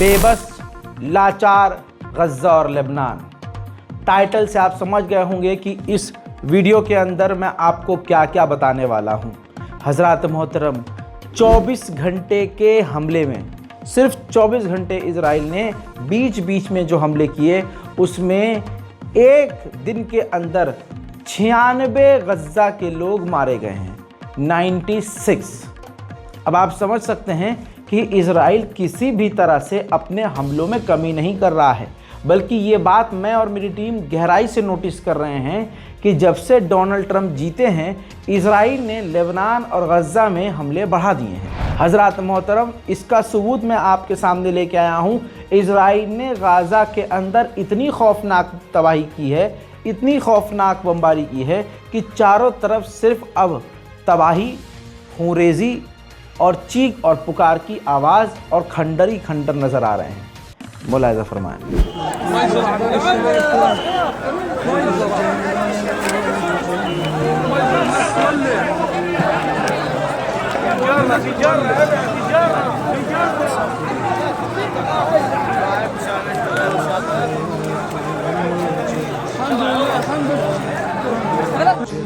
बेबस, लाचार गज़ा और लेबनान। टाइटल से आप समझ गए होंगे कि इस वीडियो के अंदर मैं आपको क्या क्या बताने वाला हूं। हज़रात मोहतरम, 24 घंटे के हमले में, सिर्फ 24 घंटे इजराइल ने बीच बीच में जो हमले किए, उसमें एक दिन के अंदर 96 गज़ा के लोग मारे गए हैं। 96। अब आप समझ सकते हैं कि इजराइल किसी भी तरह से अपने हमलों में कमी नहीं कर रहा है, बल्कि ये बात मैं और मेरी टीम गहराई से नोटिस कर रहे हैं कि जब से डोनाल्ड ट्रंप जीते हैं, इजराइल ने लेबनान और गज़ा में हमले बढ़ा दिए हैं। हज़रात मोहतरम, इसका सबूत मैं आपके सामने लेके आया हूँ। इजराइल ने गज़ा के अंदर इतनी खौफनाक तबाही की है, इतनी खौफनाक बमबारी की है कि चारों तरफ सिर्फ अब तबाही, खूंरेज़ी और चीख और पुकार की आवाज़ और खंडर ही खंडर नज़र आ रहे हैं। मुलाहिज़ा फरमाएं।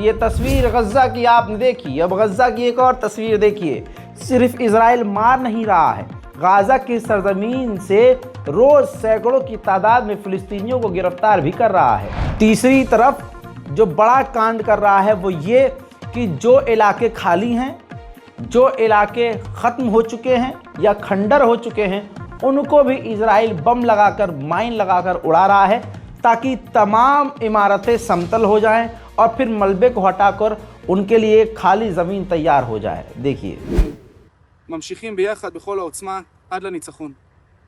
ये तस्वीर गज़ा की आपने देखी। अब गज़ा की एक और तस्वीर देखिए। सिर्फ इजराइल मार नहीं रहा है, गाज़ा की सरजमीन से रोज़ सैकड़ों की तादाद में फ़िलिस्तीनियों को गिरफ्तार भी कर रहा है। तीसरी तरफ जो बड़ा कांड कर रहा है वो ये कि जो इलाके खाली हैं, जो इलाके ख़त्म हो चुके हैं या खंडर हो चुके हैं, उनको भी इजराइल बम लगाकर, माइन लगाकर उड़ा रहा है, ताकि तमाम इमारतें समतल हो जाएं और फिर मलबे को हटाकर उनके लिए खाली ज़मीन तैयार हो जाए। देखिए, ממשיכים ביחד בכל העוצמה עד לניצחון.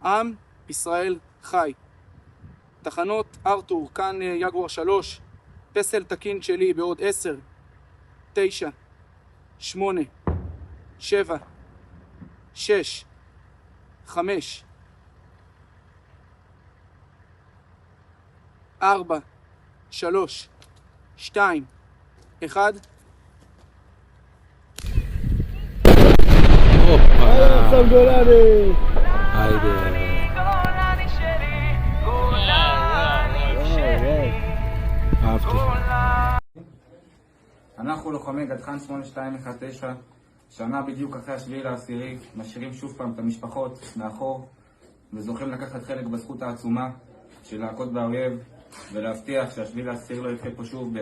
עם ישראל חי. תחנות ארתור, כאן יגואר 3, פסל תקין שלי בעוד 10, 9, 8, 7, 6, 5, 4, 3, 2, 1. אנחנו לוחמי גדח"ן 8219, שנה בדיוק אחרי 7/10, משאירים שוב פעם את המשפחות מאחור וזוכים לקחת חלק בזכות העצומה של להכות באויב ולהבטיח שה7/10 לא יקרה פה שוב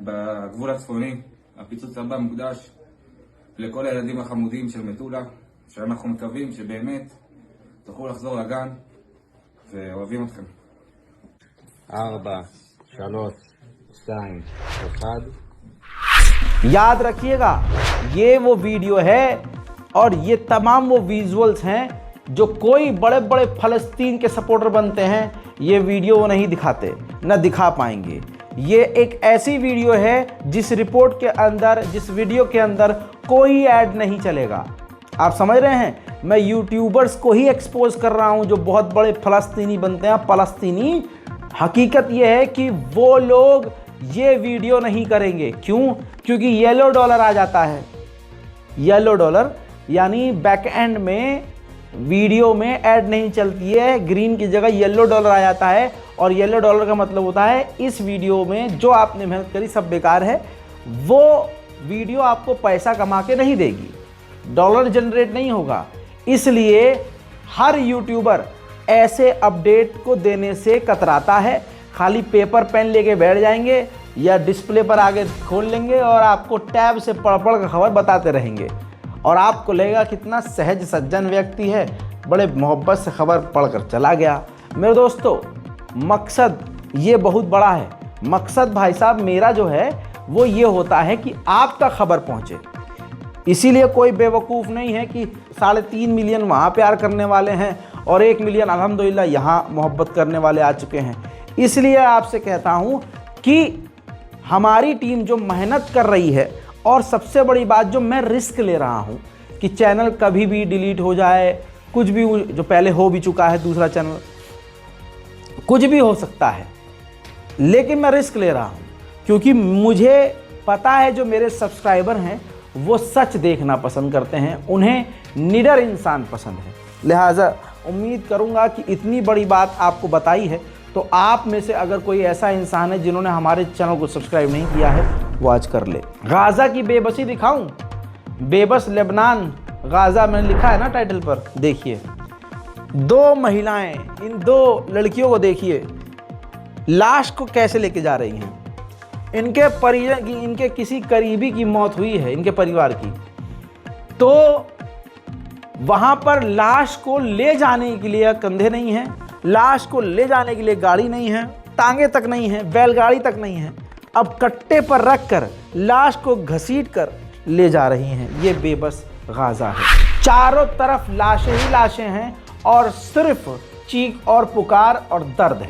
בגבול הצפוני. הפיצוץ הבא מוקדש לכל הילדים החמודים של מטולה, שאנחנו מקווים שבאמת תוכלו לחזור לגן, ואוהבים אתכם. 4 3 2 1 याद रखिएगा, ये वो वीडियो है और ये तमाम वो विजुअल्स हैं जो कोई बड़े बड़े फ़लस्तीन के सपोर्टर बनते हैं ये वीडियो वो नहीं दिखाते, न दिखा पाएंगे। ये एक ऐसी वीडियो है जिस रिपोर्ट के अंदर, जिस वीडियो के अंदर कोई ऐड नहीं चलेगा। आप समझ रहे हैं, मैं यूट्यूबर्स को ही एक्सपोज कर रहा हूं जो बहुत बड़े फ़लस्तीनी बनते हैं, फ़लस्तीनी। हकीकत ये है कि वो लोग ये वीडियो नहीं करेंगे। क्यों? क्योंकि येलो डॉलर आ जाता है। येलो डॉलर यानी बैक एंड में वीडियो में ऐड नहीं चलती है, ग्रीन की जगह येलो डॉलर आ जाता है। और येलो डॉलर का मतलब होता है इस वीडियो में जो आपने मेहनत करी सब बेकार है। वो वीडियो आपको पैसा कमा के नहीं देगी, डॉलर जनरेट नहीं होगा। इसलिए हर यूट्यूबर ऐसे अपडेट को देने से कतराता है। खाली पेपर पेन लेके बैठ जाएंगे या डिस्प्ले पर आगे खोल लेंगे और आपको टैब से पढ़ पढ़ कर खबर बताते रहेंगे और आपको लगेगा कितना सहज सज्जन व्यक्ति है, बड़े मोहब्बत से खबर पढ़कर चला गया। मेरे दोस्तों, मकसद ये बहुत बड़ा है। मकसद भाई साहब मेरा जो है वो ये होता है कि आपका खबर पहुँचे। इसीलिए कोई बेवकूफ़ नहीं है कि 3.5 मिलियन वहाँ प्यार करने वाले हैं और 1 मिलियन अल्हम्दुलिल्लाह यहाँ मोहब्बत करने वाले आ चुके हैं। इसलिए आपसे कहता हूँ कि हमारी टीम जो मेहनत कर रही है, और सबसे बड़ी बात जो मैं रिस्क ले रहा हूँ कि चैनल कभी भी डिलीट हो जाए, कुछ भी, जो पहले हो भी चुका है दूसरा चैनल, कुछ भी हो सकता है, लेकिन मैं रिस्क ले रहा हूँ क्योंकि मुझे पता है जो मेरे सब्सक्राइबर हैं वो सच देखना पसंद करते हैं, उन्हें निडर इंसान पसंद है। लिहाजा उम्मीद करूँगा कि इतनी बड़ी बात आपको बताई है तो आप में से अगर कोई ऐसा इंसान है जिन्होंने हमारे चैनल को सब्सक्राइब नहीं किया है वो आज कर ले। गाज़ा की बेबसी दिखाऊं? बेबस लेबनान, गाज़ा मैंने लिखा है ना टाइटल पर, देखिए 2 महिलाएं, इन 2 लड़कियों को देखिए लाश को कैसे लेके जा रही हैं। इनके परिजन की, इनके किसी करीबी की मौत हुई है, इनके परिवार की, तो वहाँ पर लाश को ले जाने के लिए कंधे नहीं हैं, लाश को ले जाने के लिए गाड़ी नहीं है, टांगे तक नहीं है, बैलगाड़ी तक नहीं है। अब कट्टे पर रखकर लाश को घसीट कर ले जा रही हैं। ये बेबस गाज़ा है। चारों तरफ लाशें ही लाशें हैं और सिर्फ चीख और पुकार और दर्द है।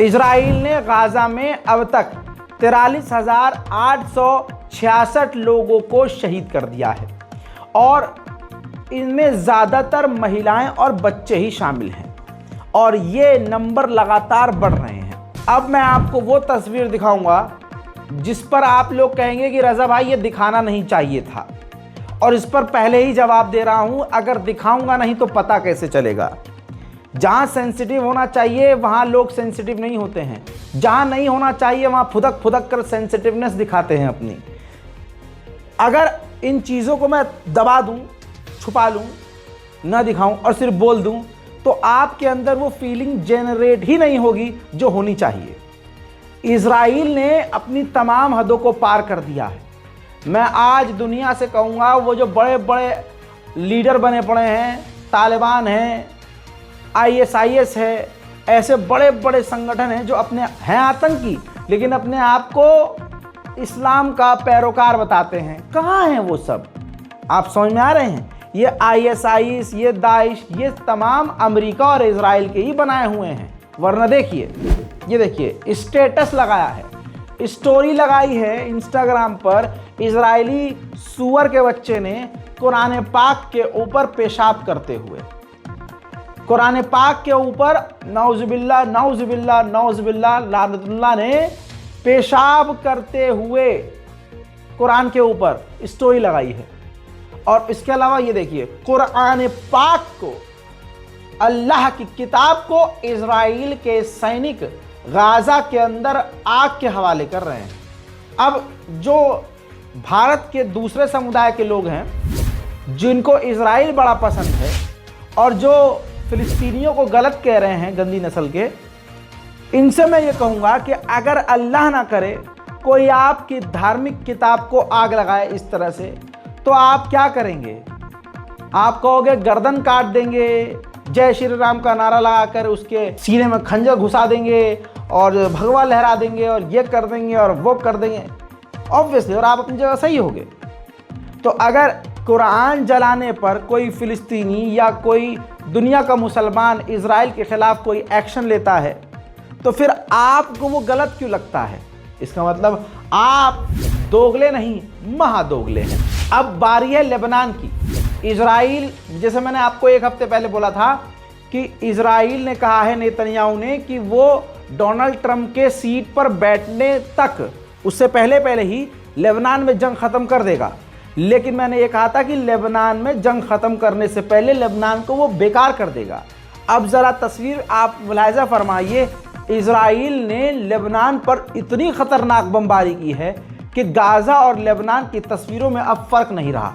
इजराइल ने गाज़ा में अब तक 43,866 लोगों को शहीद कर दिया है और इनमें ज़्यादातर महिलाएं और बच्चे ही शामिल हैं और ये नंबर लगातार बढ़ रहे हैं। अब मैं आपको वो तस्वीर दिखाऊंगा जिस पर आप लोग कहेंगे कि रज़ा भाई ये दिखाना नहीं चाहिए था, और इस पर पहले ही जवाब दे रहा हूं, अगर दिखाऊंगा नहीं तो पता कैसे चलेगा। जहां सेंसिटिव होना चाहिए वहां लोग सेंसिटिव नहीं होते हैं, जहां नहीं होना चाहिए वहां फुदक फुदक कर सेंसिटिवनेस दिखाते हैं अपनी। अगर इन चीज़ों को मैं दबा दूं, छुपा लूं, ना दिखाऊं और सिर्फ बोल दूं तो आपके अंदर वो फीलिंग जनरेट ही नहीं होगी जो होनी चाहिए। इजराइल ने अपनी तमाम हदों को पार कर दिया है। मैं आज दुनिया से कहूँगा वो जो बड़े बड़े लीडर बने पड़े हैं, तालिबान हैं, ISIS है, ऐसे बड़े बड़े संगठन हैं जो अपने हैं आतंकी लेकिन अपने आप को इस्लाम का पैरोकार बताते हैं, कहाँ हैं वो सब? आप समझ में आ रहे हैं? ये ISIS, ये दाइश, ये तमाम अमेरिका और इजराइल के ही बनाए हुए हैं। वरना देखिए, ये देखिए स्टेटस लगाया है, स्टोरी लगाई है इंस्टाग्राम पर, इजरायली सुअर के बच्चे ने कुरान पाक के ऊपर पेशाब करते हुए, कुरान पाक के ऊपर नौजुबिल्ला नौजुबिल्ला नौजुबिल्ला लानतुल्लाह ने पेशाब करते हुए कुरान के ऊपर स्टोरी लगाई है। और इसके अलावा ये देखिए, कुरान पाक को, अल्लाह की किताब को इजराइल के सैनिक गाजा के अंदर आग के हवाले कर रहे हैं। अब जो भारत के दूसरे समुदाय के लोग हैं जिनको इजराइल बड़ा पसंद है और जो फिलिस्तीनियों को गलत कह रहे हैं, गंदी नस्ल के, इनसे मैं ये कहूँगा कि अगर अल्लाह ना करे कोई आपकी धार्मिक किताब को आग लगाए इस तरह से, तो आप क्या करेंगे? आप कहोगे गर्दन काट देंगे, जय श्री राम का नारा लगाकर उसके सीने में खंजर घुसा देंगे और भगवा लहरा देंगे और ये कर देंगे और वो कर देंगे, ऑब्वियसली, और आप अपनी जगह सही होगे। तो अगर कुरान जलाने पर कोई फिलिस्तीनी या कोई दुनिया का मुसलमान इजराइल के खिलाफ कोई एक्शन लेता है, तो फिर आपको वो गलत क्यों लगता है? इसका मतलब आप दोगले नहीं, महादोगले हैं। अब बारी है लेबनान की। इजराइल, जैसे मैंने आपको एक हफ्ते पहले बोला था कि इजराइल ने कहा है, नेतन्याहू ने, कि वो डोनाल्ड ट्रंप के सीट पर बैठने तक, उससे पहले ही लेबनान में जंग ख़त्म कर देगा। लेकिन मैंने ये कहा था कि लेबनान में जंग ख़त्म करने से पहले लेबनान को वो बेकार कर देगा। अब ज़रा तस्वीर आप मुलाहिजा फरमाइए, इजराइल ने लेबनान पर इतनी ख़तरनाक बमबारी की है कि गाज़ा और लेबनान की तस्वीरों में अब फ़र्क नहीं रहा।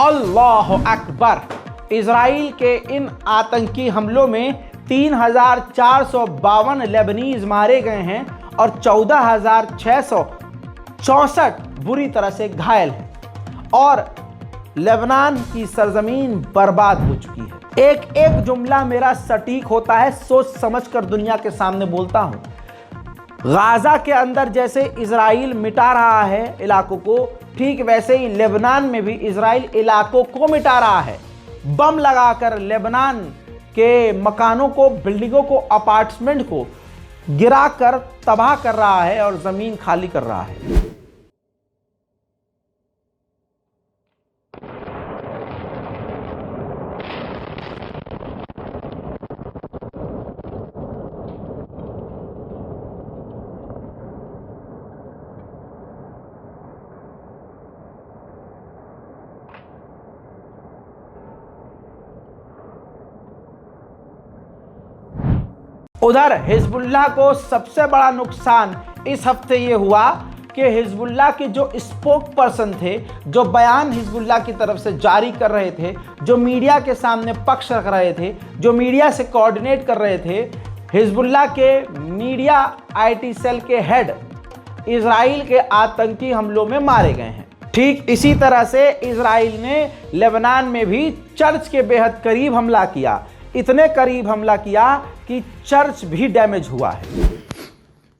अल्लाह अकबर। इजराइल के इन आतंकी हमलों में 3,452 लेबनीज मारे गए हैं और 14,664 बुरी तरह से घायल हैं और लेबनान की सरजमीन बर्बाद हो चुकी है। एक एक जुमला मेरा सटीक होता है, सोच समझकर दुनिया के सामने बोलता हूं। गाजा के अंदर जैसे इजराइल मिटा रहा है इलाकों को, ठीक वैसे ही लेबनान में भी इजराइल इलाकों को मिटा रहा है। बम लगाकर लेबनान के मकानों को, बिल्डिंगों को, अपार्टमेंट को गिराकर तबाह कर रहा है और जमीन खाली कर रहा है। उधर हिजबुल्लाह को सबसे बड़ा नुकसान इस हफ्ते ये हुआ कि हिजबुल्लाह के जो स्पोक पर्सन थे, जो बयान हिजबुल्लाह की तरफ से जारी कर रहे थे, जो मीडिया के सामने पक्ष रख रहे थे, जो मीडिया से कोऑर्डिनेट कर रहे थे, हिजबुल्लाह के मीडिया आईटी सेल के हेड इजराइल के आतंकी हमलों में मारे गए हैं। ठीक इसी तरह से इजराइल ने लेबनान में भी चर्च के बेहद करीब हमला किया, इतने करीब हमला किया कि चर्च भी डैमेज हुआ है।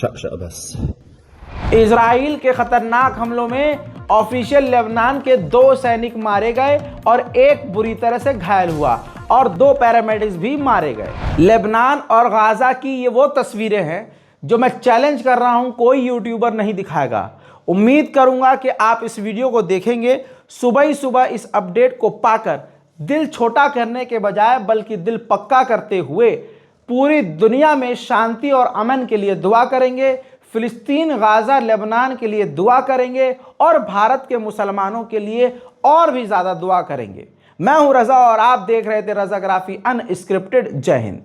शक बस। इजराइल के खतरनाक हमलों में ऑफिशियल लेबनान के 2 सैनिक मारे गए और एक बुरी तरह से घायल हुआ और 2 पैरामेडिक्स भी मारे गए। लेबनान और गाजा की ये वो तस्वीरें हैं जो मैं चैलेंज कर रहा हूं कोई यूट्यूबर नहीं दिखाएगा। उम्मीद करूंगा कि आप इस वीडियो को देखेंगे, सुबह ही सुबह इस अपडेट को पाकर दिल छोटा करने के बजाय बल्कि दिल पक्का करते हुए पूरी दुनिया में शांति और अमन के लिए दुआ करेंगे, फिलिस्तीन, गाजा, लेबनान के लिए दुआ करेंगे और भारत के मुसलमानों के लिए और भी ज़्यादा दुआ करेंगे। मैं हूं रज़ा और आप देख रहे थे रज़ाग्राफी अनस्क्रिप्टेड। जय हिंद।